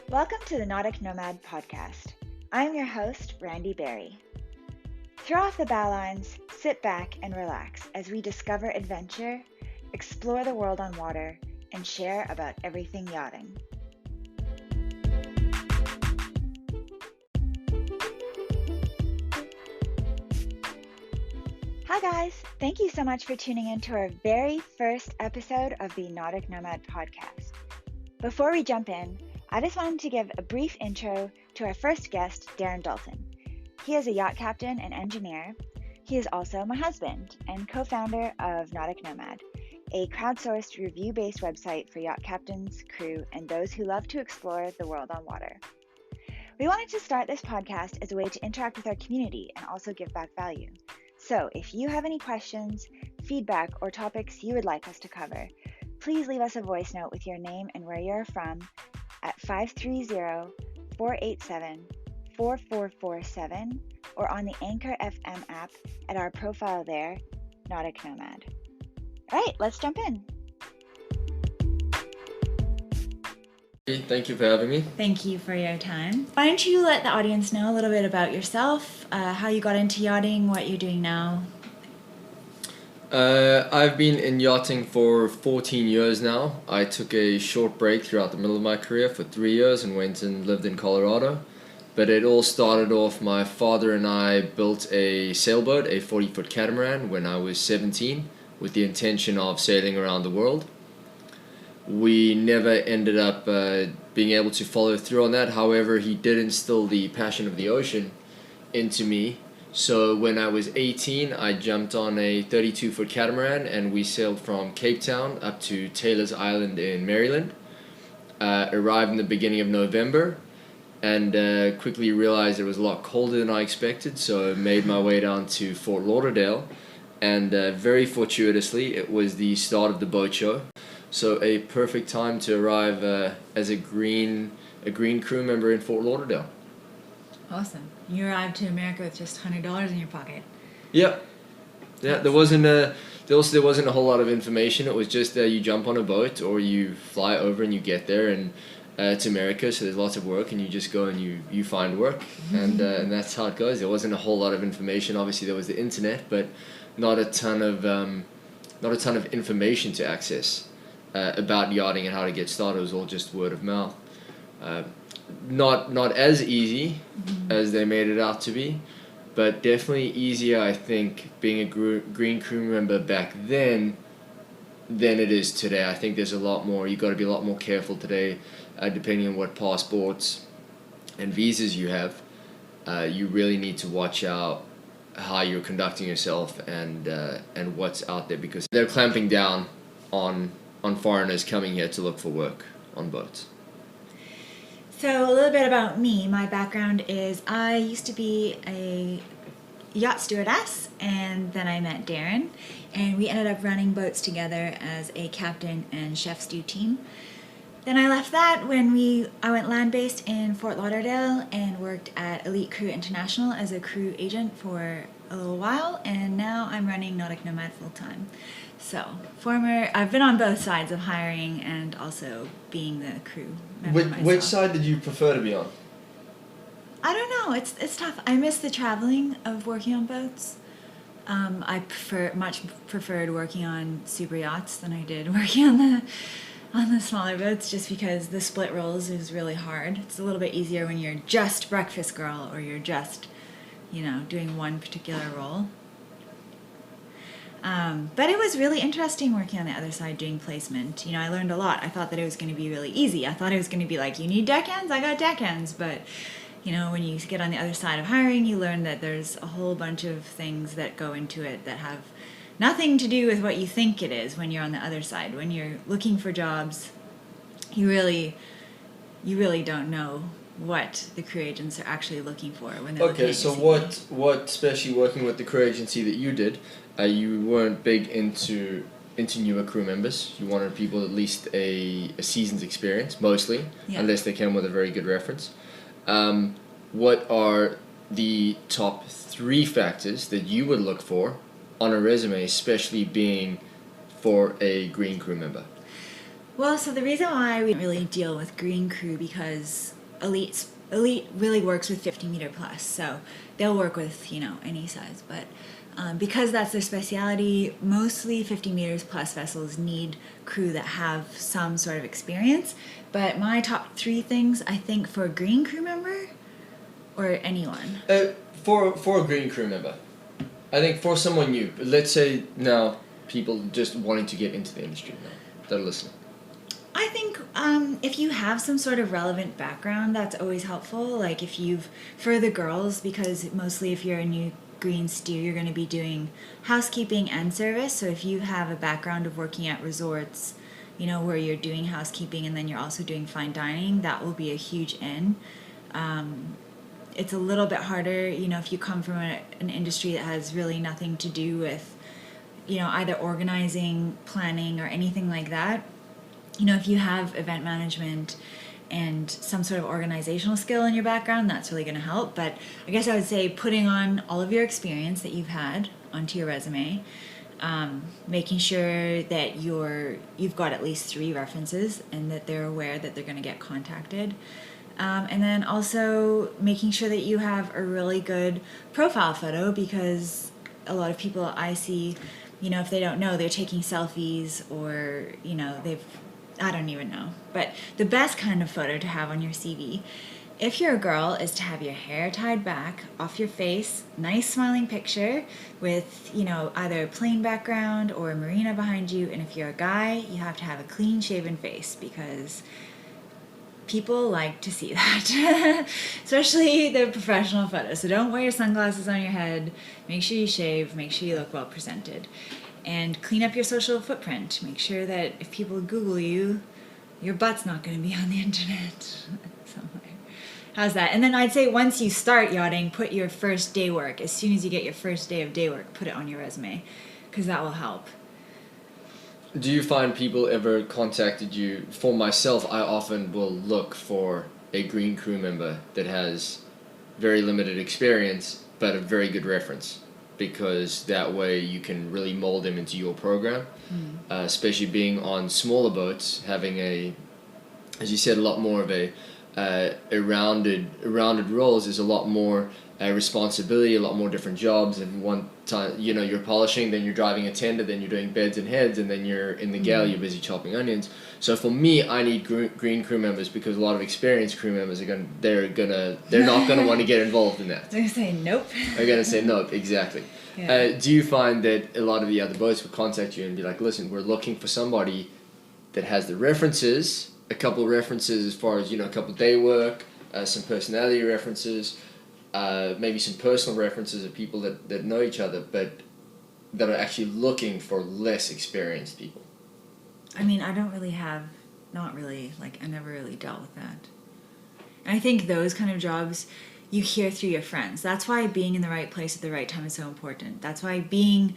Welcome to the Nautic Nomad podcast. I'm your host, Randy Berry. Throw off the bowlines, sit back and relax as we discover adventure, explore the world on water, and share about everything yachting. Hi guys, thank you so much for tuning in to our very first episode of the Nautic Nomad podcast. Before we jump in, I just wanted to give a brief intro to our first guest, Daryn Dalton. He is a yacht captain and engineer. He is also my husband and co-founder of Nautic Nomad, a crowdsourced review-based website for yacht captains, crew, and those who love to explore the world on water. We wanted to start this podcast as a way to interact with our community and also give back value. So if you have any questions, feedback, or topics you would like us to cover, please leave us a voice note with your name and where you're from at 530-487-4447 or on the Anchor FM app at our profile there, Nautic Nomad. All right, let's jump in. Thank you for having me. Thank you for your time. Why don't you let the audience know a little bit about yourself, how you got into yachting, what you're doing now? I've been in yachting for 14 years now. I took a short break throughout the middle of my career for 3 years and went and lived in Colorado. But it all started off, my father and I built a sailboat, a 40-foot catamaran, when I was 17 with the intention of sailing around the world. We never ended up being able to follow through on that. However, he did instill the passion of the ocean into me. So when I was 18, I jumped on a 32-foot catamaran and we sailed from Cape Town up to Taylor's Island in Maryland. Arrived in the beginning of November and quickly realized it was a lot colder than I expected, so I made my way down to Fort Lauderdale. And very fortuitously, it was the start of the boat show. So a perfect time to arrive as a green crew member in Fort Lauderdale. Awesome. You arrived to America with just $100 in your pocket. Yeah. There wasn't a whole lot of information. It was just you jump on a boat or you fly over and you get there, and it's America, so there's lots of work, and you just go and you find work, and that's how it goes. There wasn't a whole lot of information. Obviously, there was the internet, but not a ton of information to access about yachting and how to get started. It was all just word of mouth. Not as easy as they made it out to be, but definitely easier, I think, being a green crew member back then than it is today. I think there's a lot more. You've got to be a lot more careful today, depending on what passports and visas you have. You really need to watch out how you're conducting yourself and what's out there, because they're clamping down on foreigners coming here to look for work on boats. So a little bit about me. My background is I used to be a yacht stewardess, and then I met Daryn, and we ended up running boats together as a captain and chef stew team. Then I left that when I went land-based in Fort Lauderdale and worked at Elite Crew International as a crew agent for a little while, and now I'm running Nautic Nomad full-time. So, I've been on both sides of hiring and also being the crew member myself. Which side did you prefer to be on? I don't know. It's tough. I miss the traveling of working on boats. I much preferred working on super yachts than I did working on the smaller boats, just because the split roles is really hard. It's a little bit easier when you're just breakfast girl or you're just, doing one particular role. But it was really interesting working on the other side doing placement. I learned a lot. I thought that it was going to be really easy. I thought it was going to be like, you need deckhands? I got deckhands. But, when you get on the other side of hiring, you learn that there's a whole bunch of things that go into it that have nothing to do with what you think it is when you're on the other side. When you're looking for jobs, you really don't know what the crew agents are actually looking for when they're looking at so your CV. what especially working with the crew agency that you did, you weren't big into newer crew members. You wanted people at least a season's experience, mostly, unless they came with a very good reference. What are the top 3 factors that you would look for on a resume, especially being for a green crew member? Well, so the reason why we didn't really deal with green crew, because elite really works with 50-meter plus, so they'll work with any size, but because that's their speciality, mostly 50 meters plus vessels need crew that have some sort of experience. But my top 3 things, I think, for a green crew member or anyone. For a green crew member, I think for someone new, let's say now people just wanting to get into the industry now that are listening. I think if you have some sort of relevant background, that's always helpful. Like for the girls, because mostly if you're a new green steer, you're going to be doing housekeeping and service. So if you have a background of working at resorts, where you're doing housekeeping and then you're also doing fine dining, that will be a huge in. It's a little bit harder, if you come from an industry that has really nothing to do with, either organizing, planning, or anything like that. If you have event management and some sort of organizational skill in your background, that's really going to help. But I guess I would say putting on all of your experience that you've had onto your resume, making sure that you've got at least 3 references and that they're aware that they're going to get contacted. And then also making sure that you have a really good profile photo, because a lot of people I see, if they don't know, they're taking selfies or, I don't even know. But the best kind of photo to have on your CV, if you're a girl, is to have your hair tied back off your face, nice smiling picture with, either a plain background or a marina behind you. And if you're a guy, you have to have a clean shaven face, because people like to see that, especially the professional photos. So don't wear your sunglasses on your head. Make sure you shave. Make sure you look well presented. And clean up your social footprint. Make sure that if people Google you, your butt's not going to be on the internet somewhere. How's that? And then I'd say once you start yachting, put your first day work. As soon as you get your first day of day work, put it on your resume, because that will help. Do you find people ever contacted you? For myself, I often will look for a green crew member that has very limited experience but a very good reference, because that way you can really mold them into your program. Especially being on smaller boats, having as you said, a lot more of a rounded roles. Is a lot more responsibility, a lot more different jobs. And one time, you're polishing, then you're driving a tender, then you're doing beds and heads, and then you're in the galley, you're busy chopping onions. So for me, I need green crew members, because a lot of experienced crew members they're not gonna want to get involved in that. They're gonna say nope. They're gonna say nope, exactly. Yeah. Do you find that a lot of the other boats would contact you and be like, listen, we're looking for somebody that has the references, a couple of references as far as, a couple of day work, some personality references, maybe some personal references of people that know each other, but that are actually looking for less experienced people? I mean, I don't really have, not really, I never really dealt with that. And I think those kind of jobs you hear through your friends. That's why being in the right place at the right time is so important. That's why being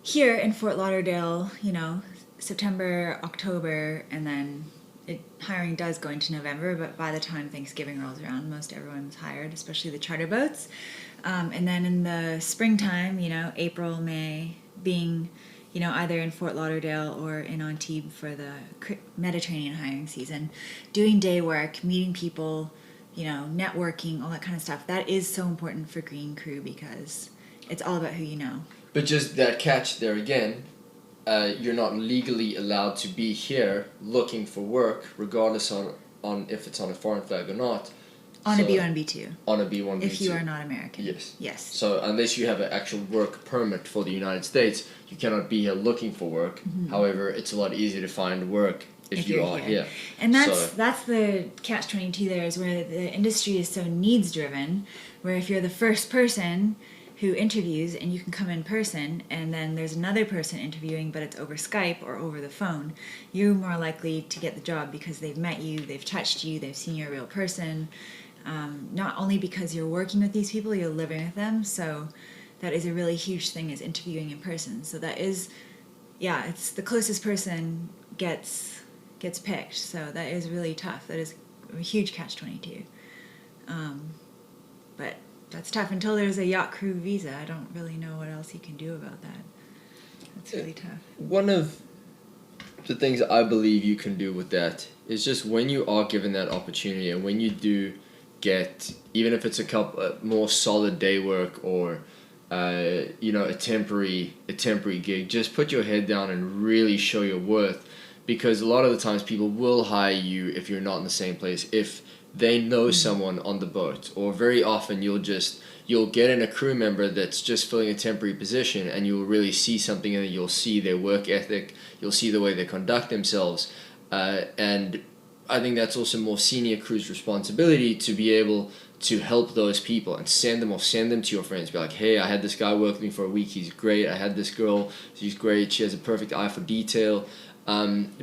here in Fort Lauderdale, September, October, and then hiring does go into November, but by the time Thanksgiving rolls around, most everyone's hired, especially the charter boats. And then in the springtime, April, May, being, either in Fort Lauderdale or in Antibes for the Mediterranean hiring season, doing day work, meeting people, networking, all that kind of stuff. That is so important for green crew, because it's all about who you know. But just that catch there again, you're not legally allowed to be here looking for work, regardless on if it's on a foreign flag or not. On a B1, B2. On a B1, B2. If you are not American. Yes. So unless you have an actual work permit for the United States, you cannot be here looking for work. Mm-hmm. However, it's a lot easier to find work if you are here. And that's the catch-22 there, is where the industry is so needs-driven, where if you're the first person who interviews and you can come in person, and then there's another person interviewing but it's over Skype or over the phone, you're more likely to get the job because they've met you, they've touched you, they've seen you're a real person. Not only because you're working with these people, you're living with them. So that is a really huge thing, is interviewing in person. So that is, it's the closest person gets picked. So that is really tough. That is a huge catch-22. But that's tough. Until there's a yacht crew visa, I don't really know what else you can do about that. That's really tough. the things I believe you can do with that is just when you are given that opportunity, and when you do get, even if it's a couple more solid day work, or a temporary gig, just put your head down and really show your worth, because a lot of the times people will hire you if you're not in the same place, if they know someone on the boat, or very often you'll get in a crew member that's just filling a temporary position, and you'll really see something in it. You'll see their work ethic, you'll see the way they conduct themselves, and I think that's also more senior crew's responsibility to be able to help those people and send them to your friends. Be like, hey, I had this guy work with me for a week, he's great. I had this girl, she's great, she has a perfect eye for detail.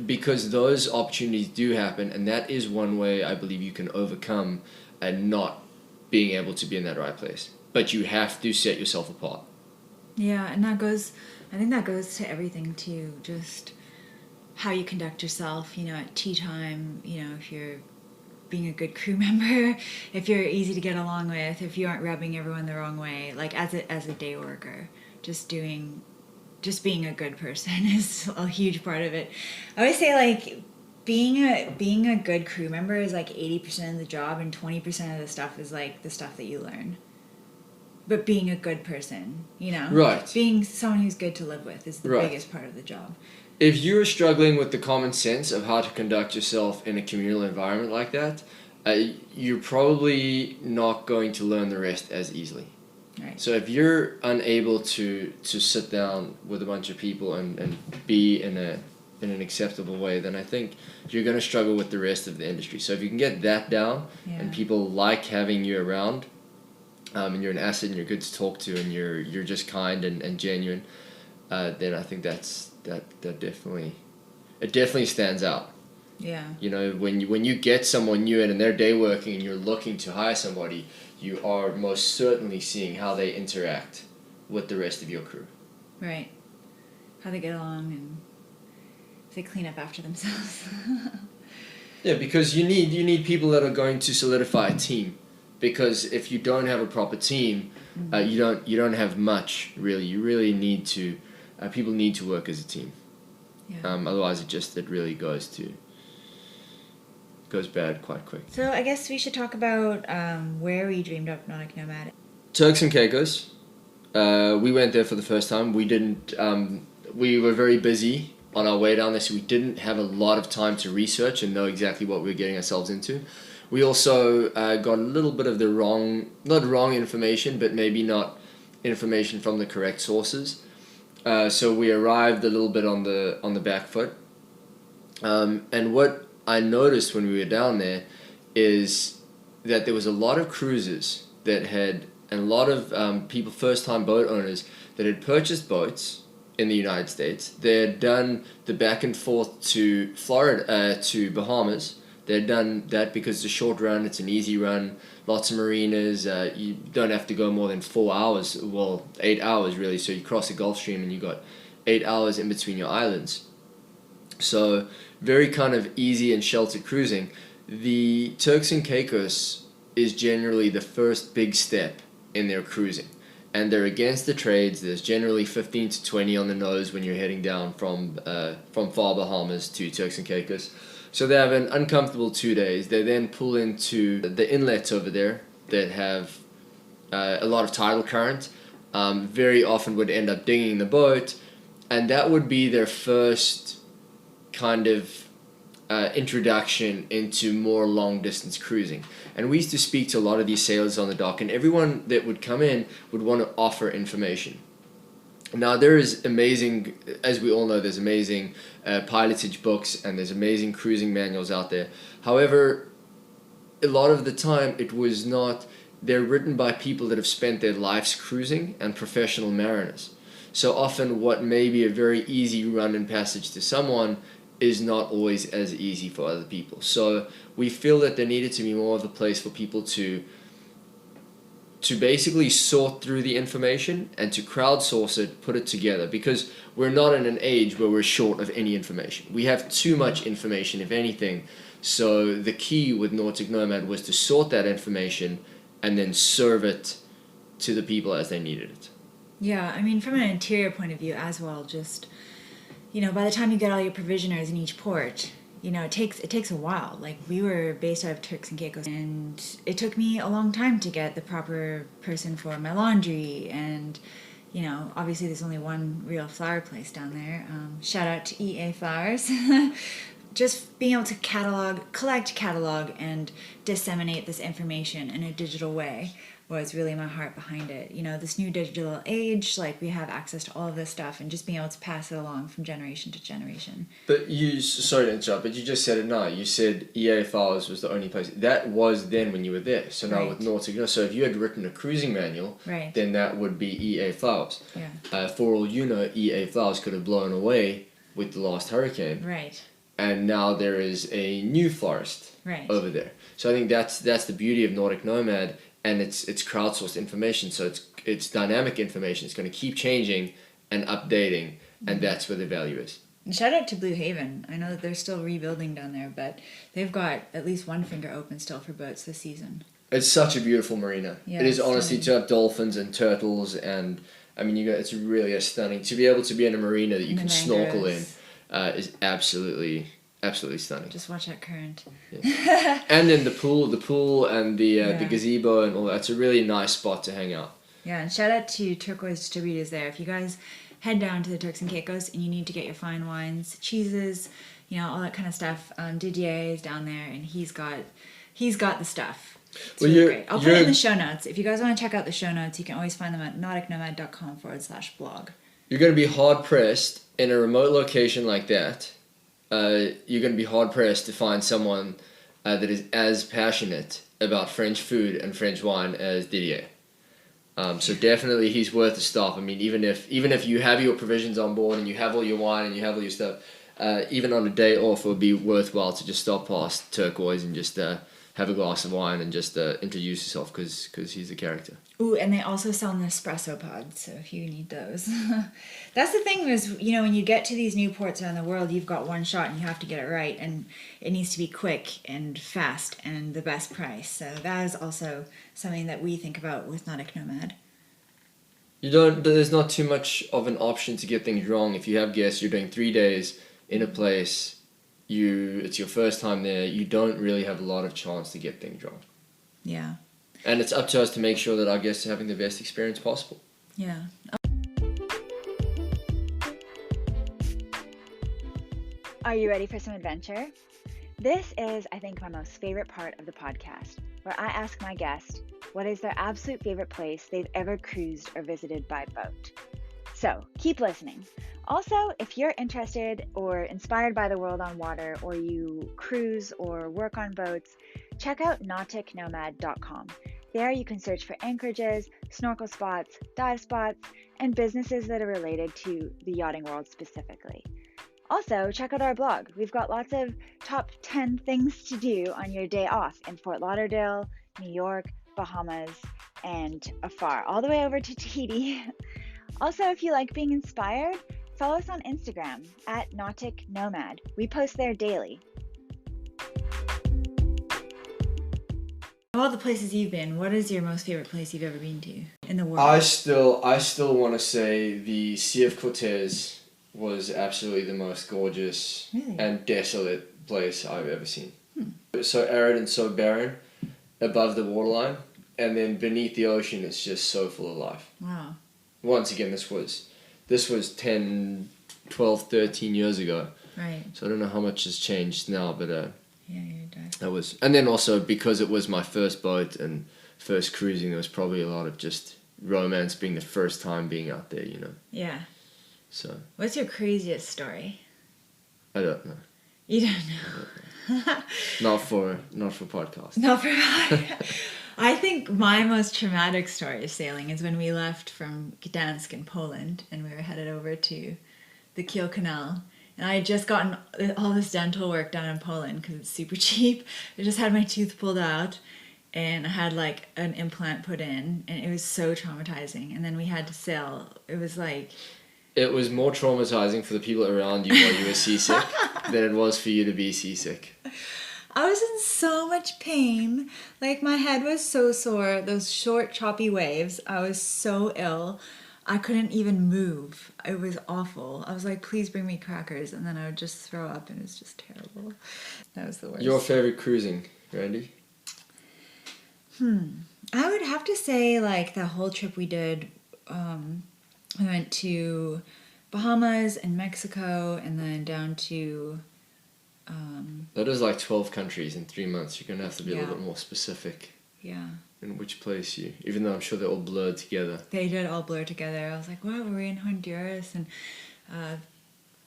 Because those opportunities do happen, and that is one way I believe you can overcome and not being able to be in that right place. But you have to set yourself apart. Yeah, and I think that goes to everything too, just how you conduct yourself, at tea time, if you're being a good crew member, if you're easy to get along with, if you aren't rubbing everyone the wrong way, like as a day worker, just being a good person is a huge part of it. I always say, like, being a good crew member is like 80% of the job, and 20% of the stuff is like the stuff that you learn. But being a good person, Right. Being someone who's good to live with is the Right. biggest part of the job. If you're struggling with the common sense of how to conduct yourself in a communal environment like that, you're probably not going to learn the rest as easily. Right. So if you're unable to sit down with a bunch of people and be in an acceptable way, then I think you're going to struggle with the rest of the industry. So if you can get that down, and people like having you around, and you're an asset, and you're good to talk to, and you're just kind and genuine, then I think that definitely stands out. Yeah. When you get someone new in and they're day working and you're looking to hire somebody, you are most certainly seeing how they interact with the rest of your crew. Right. How they get along and if they clean up after themselves. Yeah, because you need people that are going to solidify a team. Because if you don't have a proper team, you don't have much really. You really need to. People need to work as a team. Yeah. Otherwise, it really goes bad quite quick. So I guess we should talk about where we dreamed up Nautic Nomad. Turks and Caicos. We went there for the first time. We didn't. We were very busy on our way down there, so we didn't have a lot of time to research and know exactly what we were getting ourselves into. We also got a little bit of not wrong information, but maybe not information from the correct sources. So we arrived a little bit on the back foot. And what I noticed when we were down there is that there was a lot of cruises and a lot of people, first-time boat owners, that had purchased boats in the United States. They had done the back and forth to Florida, to Bahamas. They had done that because it's a short run, it's an easy run, lots of marinas, you don't have to go more than 4 hours, 8 hours really, so you cross the Gulf Stream and you got 8 hours in between your islands. So very kind of easy and sheltered cruising. The Turks and Caicos is generally the first big step in their cruising. And they're against the trades. There's generally 15 to 20 on the nose when you're heading down from far Bahamas to Turks and Caicos. So they have an uncomfortable 2 days. They then pull into the inlets over there that have a lot of tidal current. Very often would end up dinging the boat. And that would be their first kind of introduction into more long distance cruising. And we used to speak to a lot of these sailors on the dock, and everyone that would come in would want to offer information. Now there is amazing, as we all know, there's amazing pilotage books and there's amazing cruising manuals out there. However, a lot of the time they're written by people that have spent their lives cruising and professional mariners. So often what may be a very easy run and passage to someone is not always as easy for other people. So we feel that there needed to be more of a place for people to basically sort through the information and to crowdsource it, put it together, because we're not in an age where we're short of any information. We have too much information, if anything. So the key with Nautic Nomad was to sort that information and then serve it to the people as they needed it. Yeah, I mean, from an interior point of view as well, just by the time you get all your provisioners in each port, it takes a while. Like, we were based out of Turks and Caicos, and it took me a long time to get the proper person for my laundry. And obviously there's only one real flower place down there. Shout out to EA Flowers. Just being able to collect catalog, and disseminate this information in a digital way was really my heart behind it. This new digital age, like, we have access to all of this stuff, and just being able to pass it along from generation to generation. But sorry to interrupt, but you just said it now. You said EA Flowers was the only place. That was then when you were there. So now with Nautic Nomad, so if you had written a cruising manual, then that would be EA Flowers. Yeah. For all you know, EA Flowers could have blown away with the last hurricane. Right. And now there is a new florist over there. So I think that's the beauty of Nautic Nomad, and it's crowdsourced information, so it's dynamic information. It's going to keep changing and updating, and that's where the value is. And shout out to Blue Haven. I know that they're still rebuilding down there, but they've got at least one finger open still for boats this season. It's such a beautiful marina. Yeah, it is honestly to have dolphins and turtles, and I mean, it's really a stunning to be able to be in a marina that you can snorkel in. Is absolutely stunning. Just watch that current. Yeah. And then the pool and the gazebo and all that. It's a really nice spot to hang out. Yeah, and shout out to Turquoise Distributors there. If you guys head down to the Turks and Caicos and you need to get your fine wines, cheeses, all that kind of stuff, Didier is down there, and he's got the stuff. It's really great. I'll put it in the show notes. If you guys want to check out the show notes, you can always find them at nauticnomad.com/blog. You're going to be hard pressed in a remote location like that. You're going to be hard pressed to find someone that is as passionate about French food and French wine as Didier. So definitely he's worth a stop. I mean, even if you have your provisions on board and you have all your wine and you have all your stuff, even on a day off, it would be worthwhile to just stop past Turquoise and just have a glass of wine and just introduce yourself, because he's a character. Ooh, and they also sell Nespresso pods, so if you need those. That's the thing is, when you get to these new ports around the world, you've got one shot and you have to get it right, and it needs to be quick and fast and the best price. So that is also something that we think about with Nautic Nomad. There's not too much of an option to get things wrong. If you have guests, you're doing 3 days in a place, it's your first time there, you don't really have a lot of chance to get things wrong. Yeah. And it's up to us to make sure that our guests are having the best experience possible. Yeah. Are you ready for some adventure? This is, I think, my most favorite part of the podcast, where I ask my guest what is their absolute favorite place they've ever cruised or visited by boat. So keep listening. Also, if you're interested or inspired by the world on water, or you cruise or work on boats, check out nauticnomad.com. There you can search for anchorages, snorkel spots, dive spots, and businesses that are related to the yachting world specifically. Also, check out our blog. We've got lots of top 10 things to do on your day off in Fort Lauderdale, New York, Bahamas, and afar, all the way over to Tahiti. Also, if you like being inspired, follow us on Instagram at Nautic Nomad. We post there daily. Of all the places you've been, what is your most favorite place you've ever been to in the world? I still want to say the Sea of Cortez was absolutely the most gorgeous and desolate place I've ever seen. It was so arid and so barren above the waterline, and then beneath the ocean it's just so full of life. Wow. Once again, this was 10, 12, 13 years ago. Right. So I don't know how much has changed now, but yeah, you're right. that was, and then also because it was my first boat and first cruising, there was probably a lot of just romance being the first time being out there, Yeah. So. What's your craziest story? I don't know. You don't know. Not for podcast. Not for podcast. I think my most traumatic story of sailing is when we left from Gdansk in Poland and we were headed over to the Kiel Canal. And I had just gotten all this dental work done in Poland because it's super cheap. I just had my tooth pulled out and I had like an implant put in, and it was so traumatizing. And then we had to sail. It was like... It was more traumatizing for the people around you while you were seasick than it was for you to be seasick. I was in so much pain. Like, my head was so sore. Those short, choppy waves. I was so ill. I couldn't even move. It was awful. I was like, please bring me crackers. And then I would just throw up, and it was just terrible. That was the worst. Your favorite cruising, Randy? I would have to say, like, the whole trip we did, we went to Bahamas and Mexico, and then down to... That is like 12 countries in 3 months. You're going to have to be a Yeah. little bit more specific Yeah. in which place you... Even though I'm sure they're all blurred together. They did all blur together. I was like, wow, we're in Honduras, and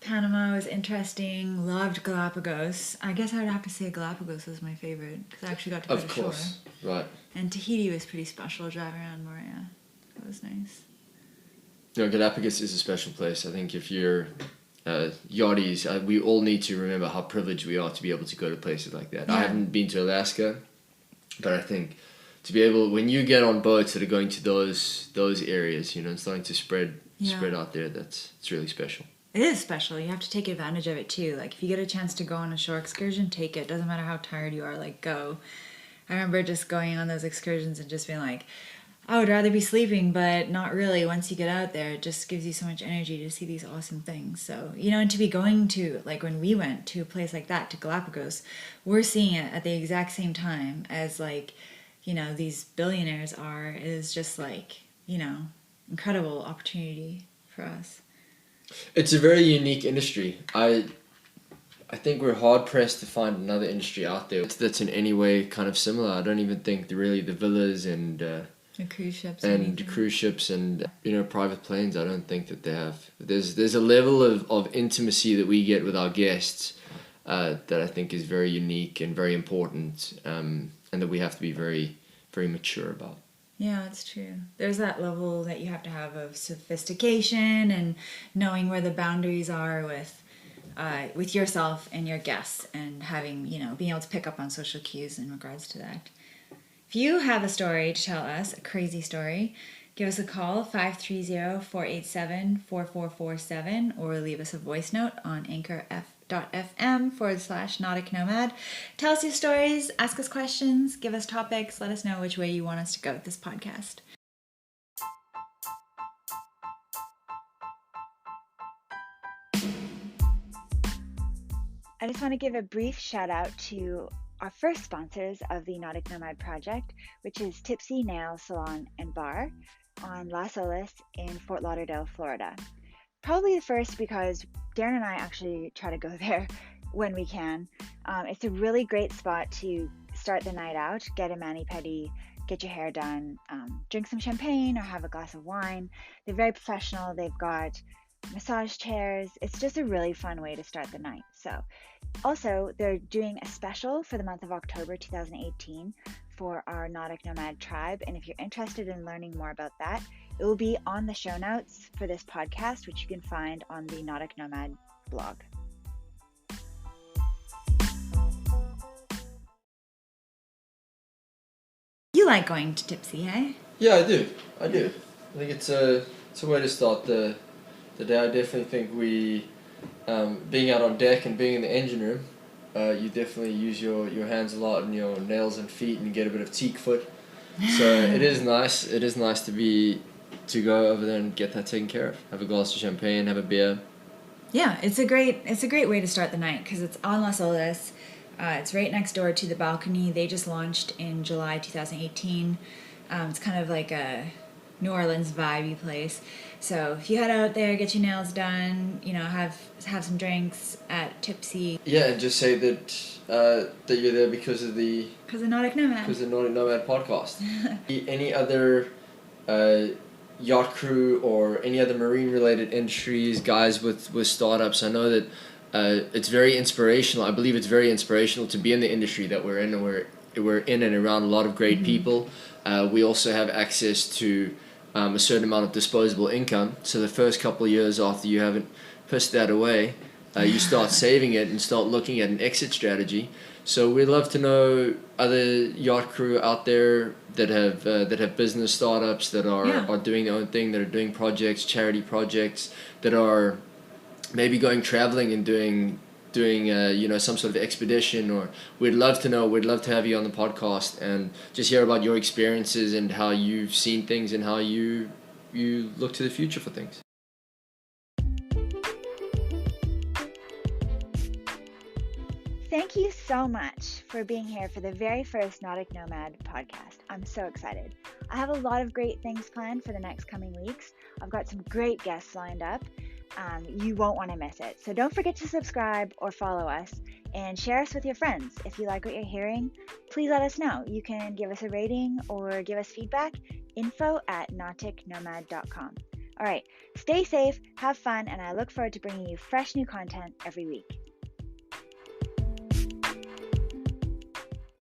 Panama was interesting. Loved Galapagos. I guess I would have to say Galapagos was my favorite, because I actually got to go to Of shore. course, right. And Tahiti was pretty special, driving around Moorea. That was nice. You know, Galapagos is a special place. I think if you're yachties, we all need to remember how privileged we are to be able to go to places like that. Yeah. I haven't been to Alaska, but I think to be able, when you get on boats that are going to those areas, you know, and starting to spread out there, it's really special. It is special. You have to take advantage of it too. Like, if you get a chance to go on a shore excursion, take it. Doesn't matter how tired you are, like, go. I remember just going on those excursions and just being like, I would rather be sleeping, but not really. Once you get out there, it just gives you so much energy to see these awesome things. So, you know, and to be going to, like, when we went to a place like that, to Galapagos, we're seeing it at the exact same time as, like, you know, these billionaires are. It is just, like, you know, incredible opportunity for us. It's a very unique industry. I think we're hard pressed to find another industry out there that's in any way kind of similar. I don't even think the villas and The cruise ships and cruise ships and, you know, private planes. I don't think that they have. There's a level of intimacy that we get with our guests that I think is very unique and very important, and that we have to be very, very mature about. Yeah, it's true. There's that level that you have to have of sophistication and knowing where the boundaries are with yourself and your guests, and having, you know, being able to pick up on social cues in regards to that. If you have a story to tell us, a crazy story, give us a call, 530-487-4447, or leave us a voice note on anchor.fm/Nautic Nomad. Tell us your stories, ask us questions, give us topics, let us know which way you want us to go with this podcast. I just want to give a brief shout out to our first sponsors of the Nautic Nomad project, which is Tipsy Nail Salon and Bar on Las Olas in Fort Lauderdale, Florida. Probably the first because Daryn and I actually try to go there when we can. It's a really great spot to start the night out, get a mani-pedi, get your hair done, drink some champagne or have a glass of wine. They're very professional. They've got massage chairs. It's just a really fun way to start the night. So also, they're doing a special for the month of October 2018 for our Nautic Nomad tribe. And if you're interested in learning more about that, it will be on the show notes for this podcast, which you can find on the Nautic Nomad blog. You like going to Tipsy, hey? Yeah, I do. I think it's a way to start the day. I definitely think being out on deck and being in the engine room, you definitely use your hands a lot and your nails and feet, and get a bit of teak foot. So it is nice. It is nice to go over there and get that taken care of. Have a glass of champagne, have a beer. Yeah, it's a great way to start the night because it's on Las Olas. It's right next door to the balcony. They just launched in July 2018. It's kind of like a New Orleans vibey place. So if you head out there, get your nails done, you know, have some drinks at Tipsy. Yeah, and just say that you're there because of the Nautic Nomad. Because of the Nautic Nomad podcast. Any other yacht crew or any other marine related industries, guys with startups? I know that it's very inspirational. I believe it's very inspirational to be in the industry that we're in, and we're in and around a lot of great people. We also have access to a certain amount of disposable income. So the first couple of years after you haven't pissed that away, you start saving it and start looking at an exit strategy. So we'd love to know other yacht crew out there that have business startups that are doing their own thing, that are doing projects, charity projects, that are maybe going traveling and doing some sort of expedition. Or we'd love to have you on the podcast and just hear about your experiences and how you've seen things and how you you look to the future for things. Thank you so much for being here for the very first Nautic Nomad podcast. I'm so excited. I have a lot of great things planned for the next coming weeks. I've got some great guests lined up. You won't want to miss it. So don't forget to subscribe or follow us and share us with your friends. If you like what you're hearing, please let us know. You can give us a rating or give us feedback. info@nauticnomad.com. All right, stay safe, have fun, and I look forward to bringing you fresh new content every week.